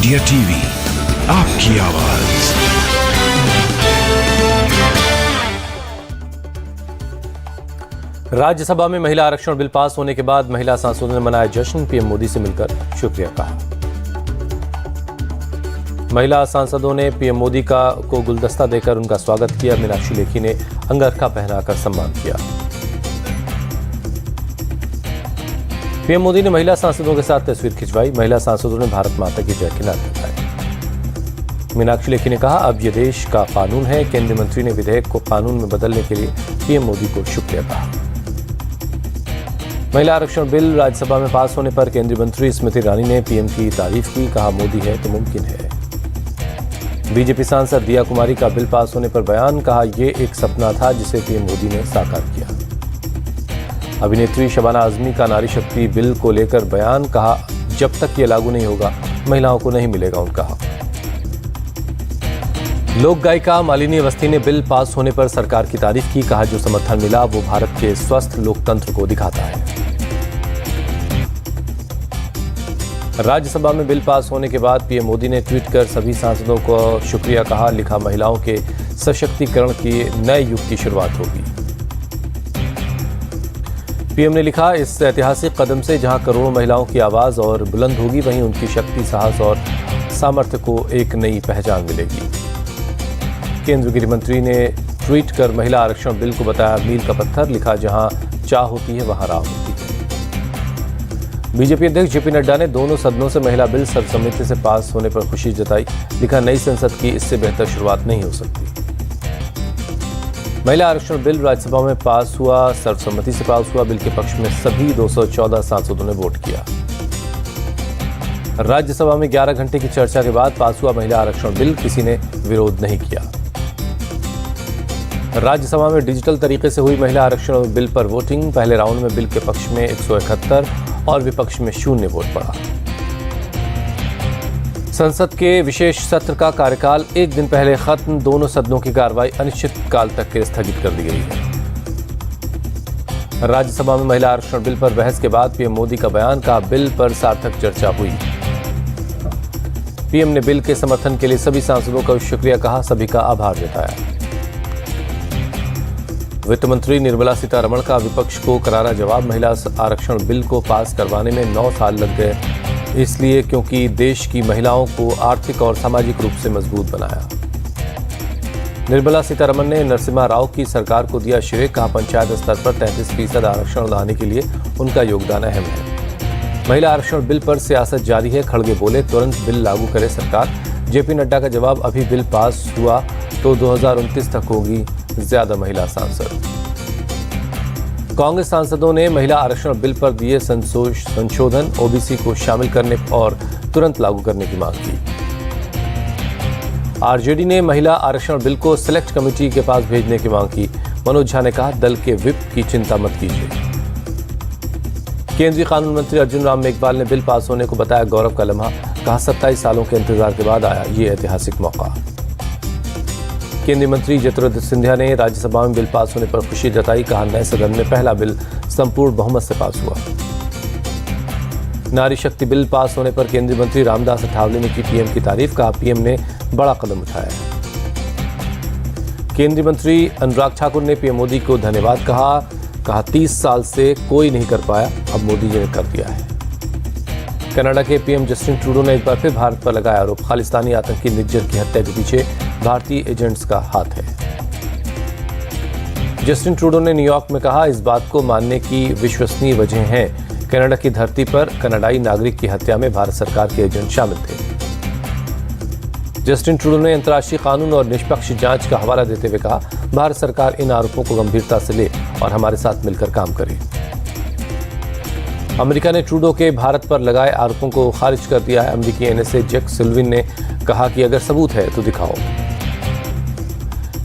India TV, आपकी आवाज। राज्यसभा में महिला आरक्षण बिल पास होने के बाद महिला सांसदों ने मनाया जश्न, पीएम मोदी से मिलकर शुक्रिया कहा। महिला सांसदों ने पीएम मोदी को गुलदस्ता देकर उनका स्वागत किया। मीनाक्षी लेखी ने अंगरखा पहनाकर सम्मान किया। पीएम मोदी ने महिला सांसदों के साथ तस्वीर खिंचवाई। महिला सांसदों ने भारत माता की जय के नारे लगाए। मीनाक्षी लेखी ने कहा, अब यह देश का कानून है। केंद्रीय मंत्री ने विधेयक को कानून में बदलने के लिए पीएम मोदी को शुक्रिया कहा। महिला आरक्षण बिल राज्यसभा में पास होने पर केंद्रीय मंत्री स्मृति ईरानी ने पीएम की तारीफ की। कहा, मोदी है तो मुमकिन है। बीजेपी सांसद दिया कुमारी का बिल पास होने पर बयान। कहा, यह एक सपना था जिसे पीएम मोदी ने साकार किया। अभिनेत्री शबाना आजमी का नारी शक्ति बिल को लेकर बयान। कहा, जब तक ये लागू नहीं होगा महिलाओं को नहीं मिलेगा उनका हक। लोक गायिका मालिनी अवस्थी ने बिल पास होने पर सरकार की तारीफ की। कहा, जो समर्थन मिला वो भारत के स्वस्थ लोकतंत्र को दिखाता है। राज्यसभा में बिल पास होने के बाद पीएम मोदी ने ट्वीट कर सभी सांसदों को शुक्रिया कहा। लिखा, महिलाओं के सशक्तिकरण की नए युग की शुरुआत होगी। पीएम ने लिखा, इस ऐतिहासिक कदम से जहां करोड़ों महिलाओं की आवाज और बुलंद होगी, वहीं उनकी शक्ति, साहस और सामर्थ्य को एक नई पहचान मिलेगी। केंद्रीय गृह मंत्री ने ट्वीट कर महिला आरक्षण बिल को बताया मील का पत्थर। लिखा, जहां चाह होती है वहां राह होती है। बीजेपी अध्यक्ष जेपी नड्डा ने दोनों सदनों से महिला बिल सर्वसम्मति से पास होने पर खुशी जताई। लिखा, नई संसद की इससे बेहतर शुरुआत नहीं हो सकती। महिला आरक्षण बिल राज्यसभा में पास हुआ, सर्वसम्मति से पास हुआ। बिल के पक्ष में सभी 214 सांसदों ने वोट किया। राज्यसभा में 11 घंटे की चर्चा के बाद पास हुआ महिला आरक्षण बिल। किसी ने विरोध नहीं किया। राज्यसभा में डिजिटल तरीके से हुई महिला आरक्षण बिल पर वोटिंग। पहले राउंड में बिल के पक्ष में 171 और विपक्ष में 0 वोट पड़ा। संसद के विशेष सत्र का कार्यकाल एक दिन पहले खत्म। दोनों सदनों की कार्रवाई अनिश्चित काल तक के स्थगित कर दी गई है। राज्यसभा में महिला आरक्षण बिल पर बहस के बाद पीएम मोदी का बयान। कहा, बिल पर सार्थक चर्चा हुई। पीएम ने बिल के समर्थन के लिए सभी सांसदों का शुक्रिया कहा, सभी का आभार जताया। वित्त मंत्री निर्मला सीतारमण का विपक्ष को करारा जवाब। महिला आरक्षण बिल को पास करवाने में 9 साल लग गए, इसलिए क्योंकि देश की महिलाओं को आर्थिक और सामाजिक रूप से मजबूत बनाया। निर्मला सीतारमण ने नरसिम्हा राव की सरकार को दिया श्रेय। कहा, पंचायत स्तर पर 33% आरक्षण लाने के लिए उनका योगदान अहम है। महिला आरक्षण बिल पर सियासत जारी है। खड़गे बोले, तुरंत बिल लागू करे सरकार। जेपी नड्डा का जवाब, अभी बिल पास हुआ तो 2029 तक होगी ज्यादा महिला सांसद। कांग्रेस सांसदों ने महिला आरक्षण बिल पर दिए संशोधन। ओबीसी को शामिल करने और तुरंत लागू करने की मांग की। आरजेडी ने महिला आरक्षण बिल को सिलेक्ट कमेटी के पास भेजने की मांग की। मनोज झा ने कहा, दल के व्हिप की चिंता मत कीजिए। केंद्रीय कानून मंत्री अर्जुन राम मेघवाल ने बिल पास होने को बताया गौरव का लम्हा। कहा, 27 सालों के इंतजार के बाद आया ये ऐतिहासिक मौका। केंद्रीय मंत्री ज्योतिरादित्य सिंधिया ने राज्यसभा में बिल पास होने पर खुशी जताई। कहा, नए सदन में पहला बिल संपूर्ण बहुमत से पास हुआ। नारी शक्ति बिल पास होने पर केंद्रीय मंत्री रामदास अठावले ने की पीएम की तारीफ। कहा, पीएम ने बड़ा कदम उठाया। केंद्रीय मंत्री अनुराग ठाकुर ने पीएम मोदी को धन्यवाद कहा, 30 साल से कोई नहीं कर पाया, अब मोदी जी ने कर दिया है। कनाडा के पीएम जस्टिन ट्रूडो ने एक बार फिर भारत पर लगाया आरोप। खालिस्तानी आतंकी निज्जर की हत्या के पीछे भारतीय एजेंट्स का हाथ है। जस्टिन ट्रूडो ने न्यूयॉर्क में कहा, इस बात को मानने की विश्वसनीय वजह है। कनाडा की धरती पर कनाडाई नागरिक की हत्या में भारत सरकार के एजेंट शामिल थे। जस्टिन ट्रूडो ने अंतर्राष्ट्रीय कानून और निष्पक्ष जांच का हवाला देते हुए कहा, भारत सरकार इन आरोपों को गंभीरता से ले और हमारे साथ मिलकर काम करे। अमेरिका ने ट्रूडो के भारत पर लगाए आरोपों को खारिज कर दिया है। अमेरिकी एनएसए जैक सुल्विन ने कहा कि अगर सबूत है तो दिखाओ।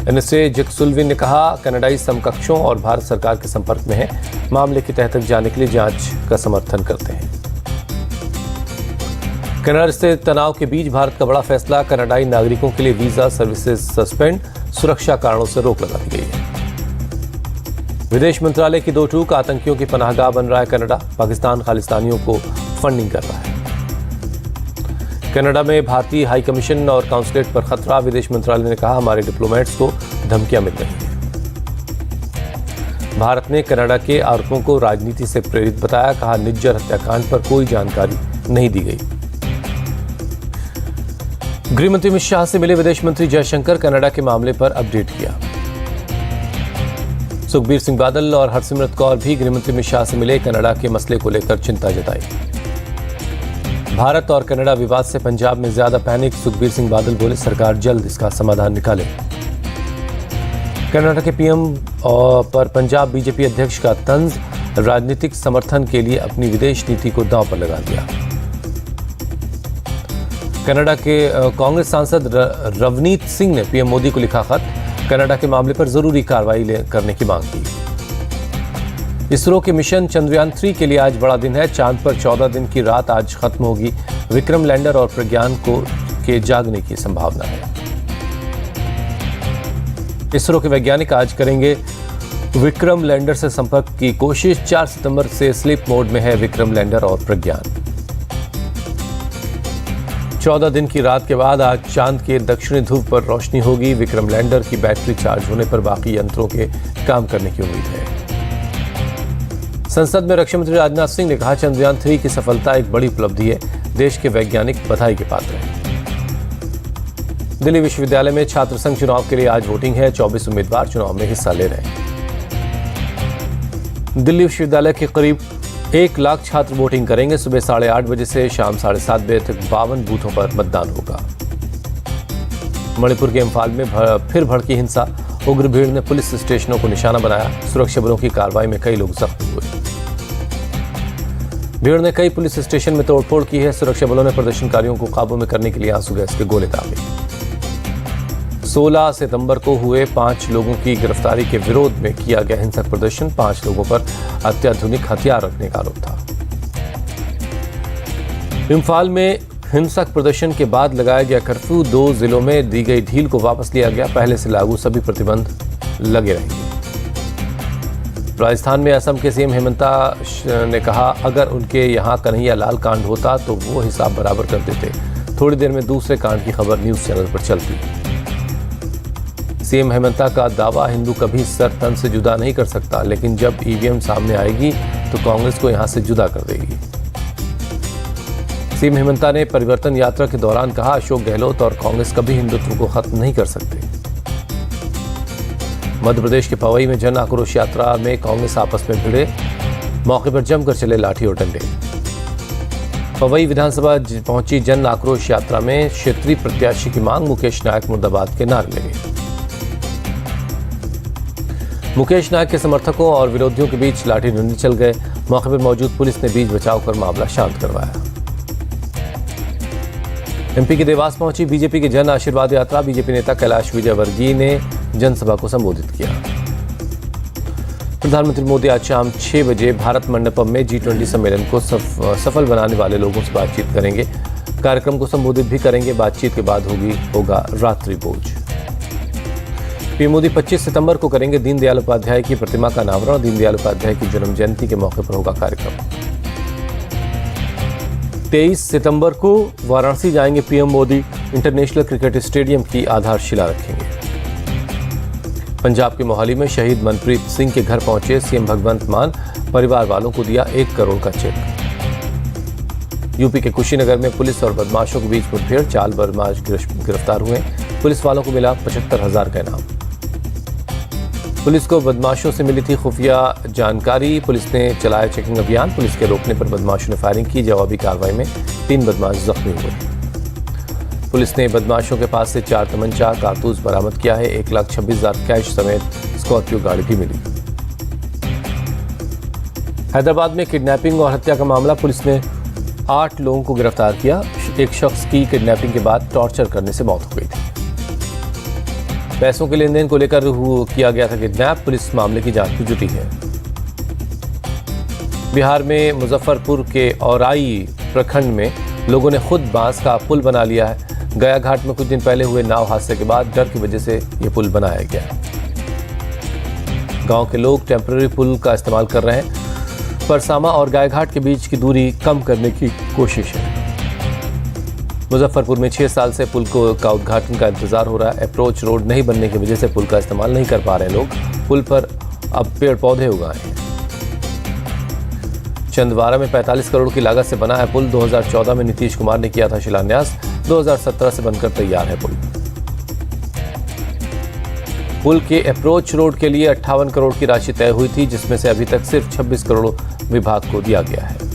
एनएसए जैक सुल्विन ने कहा, कनाडाई समकक्षों और भारत सरकार के संपर्क में है, मामले की तह तक जाने के लिए जांच का समर्थन करते हैं। कनाडा से तनाव के बीच भारत का बड़ा फैसला। कनाडाई नागरिकों के लिए वीजा सर्विसेज सस्पेंड। सुरक्षा कारणों से रोक लगा दी गई है। विदेश मंत्रालय की 2 टूक। आतंकियों की पनाहगाह बन रहा है कनाडा। पाकिस्तान खालिस्तानियों को फंडिंग कर रहा है। कनाडा में भारतीय हाई कमीशन और काउंसलेट पर खतरा, विदेश मंत्रालय ने कहा हमारे डिप्लोमेट्स को धमकियां मिल रही हैं। भारत ने कनाडा के आरोपों को राजनीति से प्रेरित बताया, कहा निज्जर हत्याकांड पर कोई जानकारी नहीं दी गई। गृहमंत्री अमित शाह से मिले विदेश मंत्री जयशंकर, कनाडा के मामले पर अपडेट किया। सुखबीर सिंह बादल और हरसिमरत कौर भी गृहमंत्री अमित शाह से मिले, कनाडा के मसले को लेकर चिंता जताई। भारत और कनाडा विवाद से पंजाब में ज्यादा पैनिक, सुखबीर सिंह बादल बोले सरकार जल्द इसका समाधान निकाले। कनाडा के पीएम पर पंजाब बीजेपी अध्यक्ष का तंज, राजनीतिक समर्थन के लिए अपनी विदेश नीति को दांव पर लगा दिया। कनाडा के कांग्रेस सांसद रवनीत सिंह ने पीएम मोदी को लिखा खत, कनाडा के मामले पर जरूरी कार्रवाई करने की मांग की। इसरो के मिशन चंद्रयान 3 के लिए आज बड़ा दिन है, चांद पर 14 दिन की रात आज खत्म होगी। विक्रम लैंडर और प्रज्ञान के जागने की संभावना है। इसरो के वैज्ञानिक आज करेंगे विक्रम लैंडर से संपर्क की कोशिश। 4 सितंबर से स्लीप मोड में है विक्रम लैंडर और प्रज्ञान। 14 दिन की रात के बाद आज चांद के दक्षिणी ध्रुव पर रोशनी होगी। विक्रम लैंडर की बैटरी चार्ज होने पर बाकी यंत्रों के काम करने की उम्मीद है। संसद में रक्षा मंत्री राजनाथ सिंह ने कहा चंद्रयान 3 की सफलता एक बड़ी उपलब्धि है, देश के वैज्ञानिक बधाई के पात्र हैं। दिल्ली विश्वविद्यालय में छात्र संघ चुनाव के लिए आज वोटिंग है, 24 उम्मीदवार चुनाव में हिस्सा ले रहे हैं। दिल्ली विश्वविद्यालय के करीब 1 लाख छात्र वोटिंग करेंगे। सुबह 8:30 बजे से शाम 7:30 बजे तक 52 बूथों पर मतदान होगा। मणिपुर के इम्फाल में फिर भड़की हिंसा, उग्र भीड़ ने पुलिस स्टेशनों को निशाना बनाया। सुरक्षा बलों की कार्रवाई में कई लोग जख्मी हुए। भीड़ ने कई पुलिस स्टेशन में तोड़फोड़ की है। सुरक्षा बलों ने प्रदर्शनकारियों को काबू में करने के लिए आंसू गैस के गोले दागे। 16 सितंबर को हुए 5 लोगों की गिरफ्तारी के विरोध में किया गया हिंसक प्रदर्शन। 5 लोगों पर अत्याधुनिक हथियार रखने का आरोप था। इम्फाल में हिंसक प्रदर्शन के बाद लगाया गया कर्फ्यू, 2 जिलों में दी गई ढील को वापस लिया गया। पहले से लागू सभी प्रतिबंध लगे रहेंगे। राजस्थान में असम के सीएम हेमंता ने कहा अगर उनके यहाँ कन्हैया लाल कांड होता तो वो हिसाब बराबर कर देते। थोड़ी देर में दूसरे कांड की खबर न्यूज चैनल पर चलती। सीएम हेमंता का दावा, हिंदू कभी सर तन से जुदा नहीं कर सकता, लेकिन जब ईवीएम सामने आएगी तो कांग्रेस को यहां से जुदा कर देगी। सीएम हेमंता ने परिवर्तन यात्रा के दौरान कहा अशोक गहलोत और कांग्रेस कभी हिंदुत्व को खत्म नहीं कर सकते। मध्य प्रदेश के पवई में जन आक्रोश यात्रा में कांग्रेस आपस में भिड़े, मौके पर जमकर चले लाठी और डंडे। पवई विधानसभा पहुंची जन आक्रोश यात्रा में क्षेत्रीय प्रत्याशी की मांग, मुकेश नायक मुर्दाबाद के नारे लगे। मुकेश नायक के समर्थकों और विरोधियों के बीच लाठी डंडे चल गए। मौके पर मौजूद पुलिस ने बीच बचाव कर मामला शांत करवाया। एमपी के देवास पहुंची बीजेपी की जन आशीर्वाद यात्रा। बीजेपी नेता कैलाश विजयवर्गीय ने जनसभा को संबोधित किया। प्रधानमंत्री मोदी आज शाम 6 बजे भारत मंडपम में G20 सम्मेलन को सफल बनाने वाले लोगों से बातचीत करेंगे। कार्यक्रम को संबोधित भी करेंगे। बातचीत के बाद होगा रात्रि भोज। पीएम मोदी 25 सितंबर को करेंगे दीनदयाल उपाध्याय की प्रतिमा का अनावरण। दीनदयाल उपाध्याय की जन्म जयंती के मौके पर होगा कार्यक्रम। 23 सितंबर को वाराणसी जाएंगे PM Modi, international cricket stadium की आधारशिला रखेंगे। पंजाब के मोहाली में शहीद मनप्रीत सिंह के घर पहुंचे सीएम भगवंत मान, परिवार वालों को दिया 1 करोड़ का चेक। यूपी के कुशीनगर में पुलिस और बदमाशों के बीच मुठभेड़, 4 बदमाश गिरफ्तार हुए। पुलिस वालों को मिला 75,000 का इनाम। पुलिस को बदमाशों से मिली थी खुफिया जानकारी, पुलिस ने चलाया चेकिंग अभियान। पुलिस के रोकने पर बदमाशों ने फायरिंग की। जवाबी कार्रवाई में 3 बदमाश जख्मी हुए। पुलिस ने बदमाशों के पास से 4 तमंचा कारतूस बरामद किया है। 1,26,000 कैश समेत स्कॉर्पियो गाड़ी भी मिली। हैदराबाद में किडनैपिंग और हत्या का मामला, पुलिस ने 8 लोगों को गिरफ्तार किया। एक शख्स की किडनैपिंग के बाद टॉर्चर करने से मौत हो गई थी। पैसों के लेन देन को लेकर किया गया था किडनैप। पुलिस मामले की जांच में जुटी है। बिहार में मुजफ्फरपुर के औराई प्रखंड में लोगों ने खुद बांस का पुल बना लिया है। गया घाट में कुछ दिन पहले हुए नाव हादसे के बाद डर की वजह से यह पुल बनाया गया। गांव के लोग टेम्पररी पुल का इस्तेमाल कर रहे हैं। परसामा और गायघाट के बीच की दूरी कम करने की कोशिश है। मुजफ्फरपुर में 6 साल से पुल का उद्घाटन का इंतजार हो रहा है। अप्रोच रोड नहीं बनने की वजह से पुल का इस्तेमाल नहीं कर पा रहे लोग। पुल पर अब पेड़ पौधे उगाए हैं। छिंदवाड़ा में 45 करोड़ की लागत से बना है पुल। 2014 में नीतीश कुमार ने किया था शिलान्यास। 2017 से बनकर तैयार है पुल। पुल के अप्रोच रोड के लिए 58 करोड़ की राशि तय हुई थी, जिसमें से अभी तक सिर्फ 26 करोड़ विभाग को दिया गया है।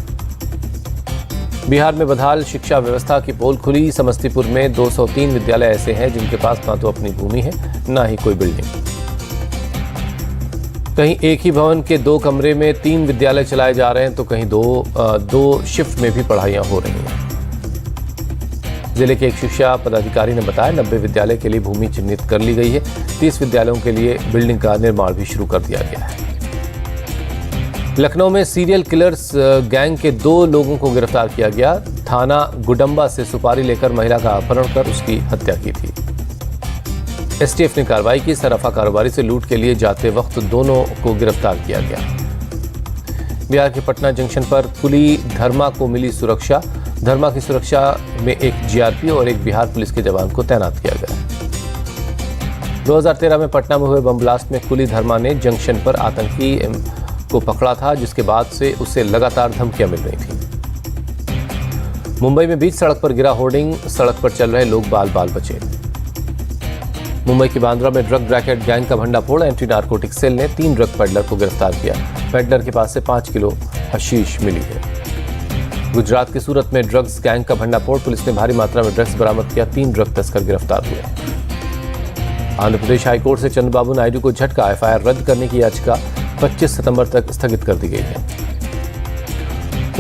बिहार में बदहाल शिक्षा व्यवस्था की पोल खुली। समस्तीपुर में 203 विद्यालय ऐसे हैं जिनके पास ना तो अपनी भूमि है, ना ही कोई बिल्डिंग। कहीं एक ही भवन के 2 कमरे में 3 विद्यालय चलाए जा रहे हैं, तो कहीं दो शिफ्ट में भी पढ़ाइयां हो रही हैं। जिले के एक शिक्षा पदाधिकारी ने बताया 90 विद्यालय के लिए भूमि चिन्हित कर ली गई है। 30 विद्यालयों के लिए बिल्डिंग का निर्माण भी शुरू कर दिया गया है। लखनऊ में सीरियल किलर्स गैंग के 2 लोगों को गिरफ्तार किया गया। थाना गुडम्बा से सुपारी लेकर महिला का अपहरण कर उसकी हत्या की थी। एसटीएफ ने कार्रवाई की। सराफा कारोबारी से लूट के लिए जाते वक्त दोनों को गिरफ्तार किया गया। बिहार के पटना जंक्शन पर कुली धर्मा को मिली सुरक्षा। धर्मा की सुरक्षा में एक जीआरपी और एक बिहार पुलिस के जवान को तैनात किया गया। 2013 में पटना में हुए बम ब्लास्ट में कुली धर्मा ने जंक्शन पर आतंकी को पकड़ा था, जिसके बाद से उसे लगातार धमकियां मिल रही थी। मुंबई में बीच सड़क पर गिरा होर्डिंग। सड़क पर चल रहे लोग बाल बाल बचे। मुंबई की बांद्रा में ड्रग रैकेट गैंग का भंडाफोड़। एंटी नारकोटिक सेल ने 3 ड्रग पेडलर को गिरफ्तार किया। पेडलर के पास से 5 किलो हशीश मिली है। गुजरात के सूरत में ड्रग्स गैंग का भंडाफोड़। पुलिस ने भारी मात्रा में ड्रग्स बरामद किया। 3 ड्रग तस्कर गिरफ्तार हुए। आंध्र प्रदेश हाईकोर्ट से चंद्रबाबू नायडू को झटका। एफआईआर रद्द करने की याचिका 25 सितंबर तक स्थगित कर दी गई है।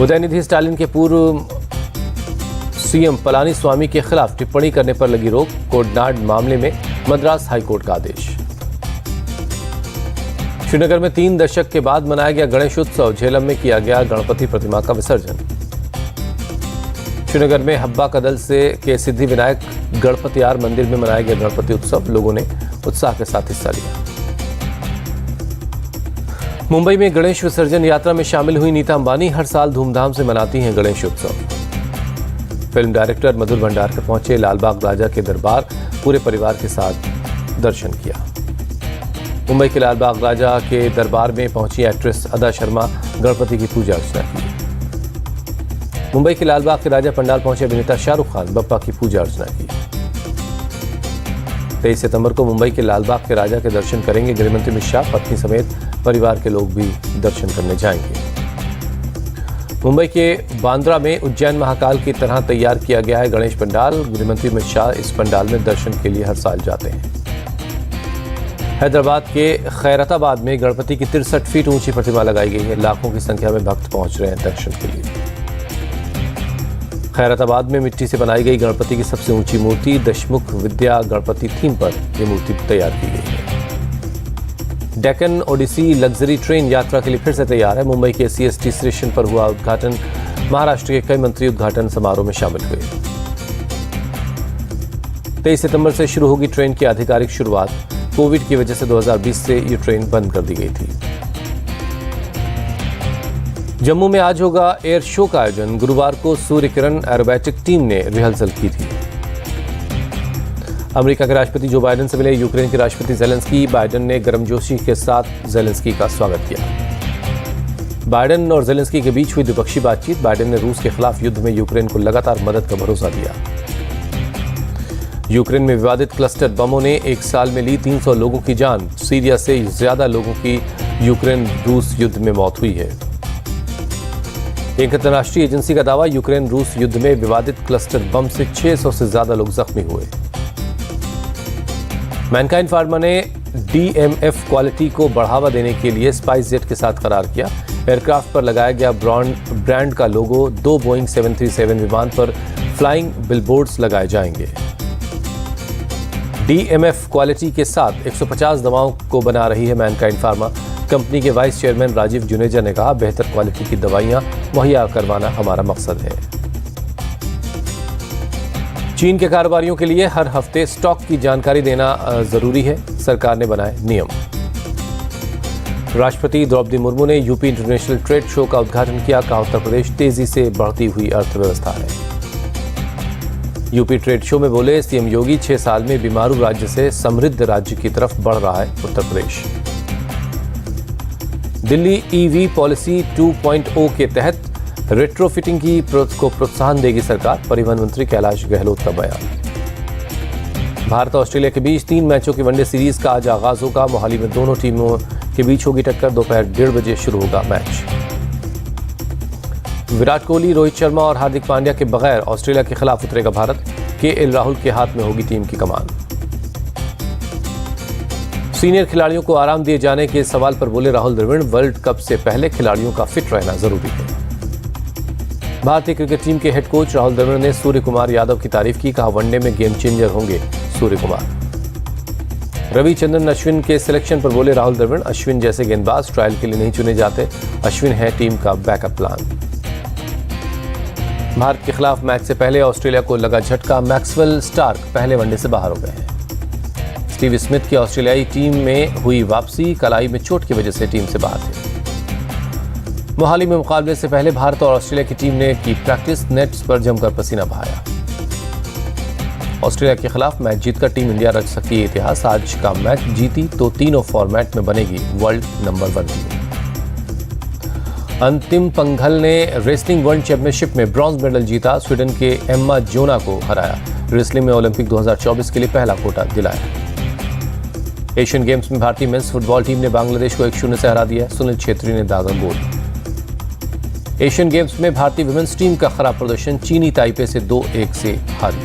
उदयनिधि स्टालिन के पूर्व सीएम पलानीस्वामी के खिलाफ टिप्पणी करने पर लगी रोक। कोडनाड मामले में मद्रास हाईकोर्ट का आदेश। श्रीनगर में 3 दशक के बाद मनाया गया गणेशोत्सव। झेलम में किया गया गणपति प्रतिमा का विसर्जन। श्रीनगर में हब्बा कदल के सिद्धि विनायक गणपतियार मंदिर में मनाया गया गणपति उत्सव। लोगों ने उत्साह के साथ हिस्सा लिया। मुंबई में गणेश विसर्जन यात्रा में शामिल हुई नीता अंबानी हर साल धूमधाम से मनाती हैं गणेश उत्सव। फिल्म डायरेक्टर मधुर भंडारकर पहुंचे लालबाग राजा के दरबार। पूरे परिवार के साथ दर्शन किया। मुंबई के लालबाग राजा के दरबार में पहुंची एक्ट्रेस अदा शर्मा। गणपति की पूजा अर्चना की। मुंबई के लालबाग के राजा पंडाल पहुंचे अभिनेता शाहरुख खान। बप्पा की पूजा अर्चना की। 23 सितंबर को मुंबई के लालबाग के राजा के दर्शन करेंगे गृहमंत्री अमित शाह। पत्नी समेत परिवार के लोग भी दर्शन करने जाएंगे। मुंबई के बांद्रा में उज्जैन महाकाल की तरह तैयार किया गया है गणेश पंडाल। गृहमंत्री अमित शाह इस पंडाल में दर्शन के लिए हर साल जाते हैं। हैदराबाद के खैरताबाद में गणपति की 63 फीट ऊंची प्रतिमा लगाई गई है। लाखों की संख्या में भक्त पहुंच रहे हैं दर्शन के लिए। खैरताबाद में मिट्टी से बनाई गई गणपति की सबसे ऊंची मूर्ति दशमुख विद्या गणपति थीम पर यह मूर्ति तैयार की गई है। डेक्कन ओडिसी लग्जरी ट्रेन यात्रा के लिए फिर से तैयार है। मुंबई के सीएसटी स्टेशन पर हुआ उद्घाटन। महाराष्ट्र के कई मंत्री उद्घाटन समारोह में शामिल हुए। 23 सितंबर से शुरू होगी ट्रेन की आधिकारिक शुरुआत। कोविड की वजह से 2020 से ये ट्रेन बंद कर दी गई थी। जम्मू में आज होगा एयर शो का आयोजन। गुरुवार को सूर्य किरण एरोबैटिक टीम ने रिहर्सल की थी। अमेरिका के राष्ट्रपति जो बाइडेन से मिले यूक्रेन के राष्ट्रपति ज़ेलेंस्की। बाइडेन ने गर्मजोशी के साथ ज़ेलेंस्की का स्वागत किया। बाइडेन और ज़ेलेंस्की के बीच हुई द्विपक्षीय बातचीत। बाइडेन ने रूस के खिलाफ युद्ध में यूक्रेन को लगातार मदद का भरोसा दिया। यूक्रेन में विवादित क्लस्टर बमों ने 1 साल में ली 300 लोगों की जान। सीरिया से ज्यादा लोगों की यूक्रेन रूस युद्ध में मौत हुई है। एक अंतर्राष्ट्रीय एजेंसी का दावा, यूक्रेन रूस युद्ध में विवादित क्लस्टर बम से 600 से ज्यादा लोग जख्मी हुए। मैनकाइंड फार्मा ने DMF क्वालिटी को बढ़ावा देने के लिए स्पाइसजेट के साथ करार किया। एयरक्राफ्ट पर लगाया गया ब्रांड का लोगो। 2 बोइंग 737 विमान पर फ्लाइंग बिलबोर्ड्स लगाए जाएंगे। DMF क्वालिटी के साथ 150 दवाओं को बना रही है मैनकाइंड फार्मा। कंपनी के वाइस चेयरमैन राजीव जुनेजा ने कहा, बेहतर क्वालिटी की दवाइयां मुहैया करवाना हमारा मकसद है। चीन के कारोबारियों के लिए हर हफ्ते स्टॉक की जानकारी देना जरूरी है। सरकार ने बनाए नियम। राष्ट्रपति द्रौपदी मुर्मू ने यूपी इंटरनेशनल ट्रेड शो का उद्घाटन किया। कहा, उत्तर प्रदेश तेजी से बढ़ती हुई अर्थव्यवस्था है। यूपी ट्रेड शो में बोले सीएम योगी 6 साल में बीमारू राज्य से समृद्ध राज्य की तरफ बढ़ रहा है उत्तर प्रदेश। दिल्ली ईवी पॉलिसी 2.0 के तहत रेट्रोफिटिंग को प्रोत्साहन देगी सरकार, परिवहन मंत्री कैलाश गहलोत का बयान। भारत और ऑस्ट्रेलिया के बीच 3 मैचों की वनडे सीरीज का आज आगाज होगा। मोहाली में दोनों टीमों के बीच होगी टक्कर। दोपहर 1:30 बजे शुरू होगा मैच। विराट कोहली, रोहित शर्मा और हार्दिक पांड्या के बगैर ऑस्ट्रेलिया के खिलाफ उतरेगा भारत। केएल राहुल के हाथ में होगी टीम की कमान। सीनियर खिलाड़ियों को आराम दिए जाने के सवाल पर बोले राहुल द्रविड़, वर्ल्ड कप से पहले खिलाड़ियों का फिट रहना जरूरी है। भारतीय क्रिकेट टीम के हेड कोच राहुल द्रविड़ ने सूर्य कुमार यादव की तारीफ की, कहा वनडे में गेम चेंजर होंगे सूर्य कुमार। रविचंद्रन अश्विन के सिलेक्शन पर बोले राहुल द्रविड़, अश्विन जैसे गेंदबाज ट्रायल के लिए नहीं चुने जाते, अश्विन है टीम का बैकअप प्लान। भारत के खिलाफ मैच से पहले ऑस्ट्रेलिया को लगा झटका, मैक्सवेल स्टार्क पहले वनडे से बाहर हो गए हैं। स्टीव स्मिथ की ऑस्ट्रेलियाई टीम में हुई वापसी, कलाई में चोट की वजह से टीम से बाहर थे। मोहाली में मुकाबले से पहले भारत और ऑस्ट्रेलिया की टीम ने की प्रैक्टिस, नेट्स पर जमकर पसीना बहाया। ऑस्ट्रेलिया के खिलाफ मैच जीतकर टीम इंडिया रच सकती है इतिहास। आज का मैच जीती तो तीनों फॉर्मेट में बनेगी वर्ल्ड नंबर 1 टीम। अंतिम पंघल ने रेसलिंग वर्ल्ड चैंपियनशिप में ब्रॉन्ज मेडल जीता, स्वीडन के एम्मा जोना को हराया। रेसलिंग में ओलंपिक 2024 के लिए पहला कोटा दिलाया। एशियन गेम्स में भारतीय मेंस फुटबॉल टीम ने बांग्लादेश को 1-0 से हरा दिया। सुनील छेत्री ने दागा गोल। एशियन गेम्स में भारतीय विमेंस टीम का खराब प्रदर्शन, चीनी ताइपे से 2-1 से हारी।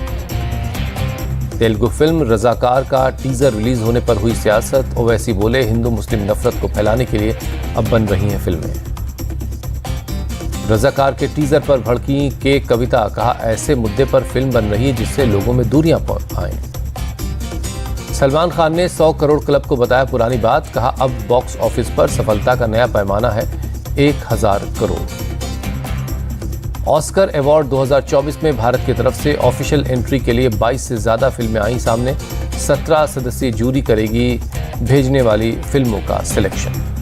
तेलुगु फिल्म रजाकार का टीजर रिलीज होने पर हुई सियासत, ओवैसी बोले हिंदू मुस्लिम नफरत को फैलाने के लिए अब बन रही हैं फिल्में। रजाकार के टीजर पर भड़की के कविता, कहा ऐसे मुद्दे पर फिल्म बन रही है जिससे लोगों में दूरियां आएं। सलमान खान ने 100 करोड़ क्लब को बताया पुरानी बात, कहा अब बॉक्स ऑफिस पर सफलता का नया पैमाना है 1000 करोड़। ऑस्कर अवार्ड 2024 में भारत की तरफ से ऑफिशियल एंट्री के लिए 22 से ज्यादा फिल्में आई सामने। 17 सदस्यीय जूरी करेगी भेजने वाली फिल्मों का सिलेक्शन।